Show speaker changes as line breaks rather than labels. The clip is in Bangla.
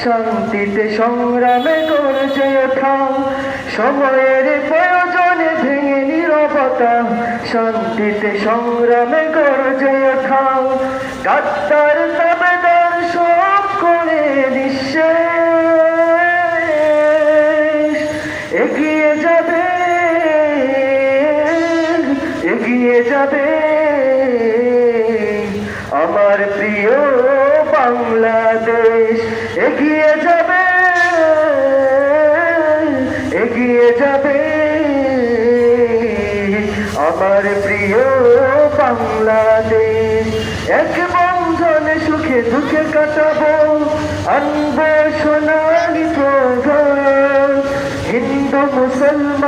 শান্তিতে সংগ্রামে গর্জে ওঠা, সময়ের প্রয়োজনে ভেঙে নীরবতা, শান্তিতে সংগ্রামে গর্জে ওঠা, গাদ্দার তাবেদার সব করে নিঃশেষ। এগিয়ে যাবে, এগিয়ে যাবে আমার প্রিয় বাংলাদেশ, এগিয়ে যাবে, এগিয়ে যাবে আমার প্রিয় বাংলাদেশ। এক বন্ধনে সুখে দুঃখে কাটাবো, আনবো সোনালি প্রভাত, হিন্দু মুসলমান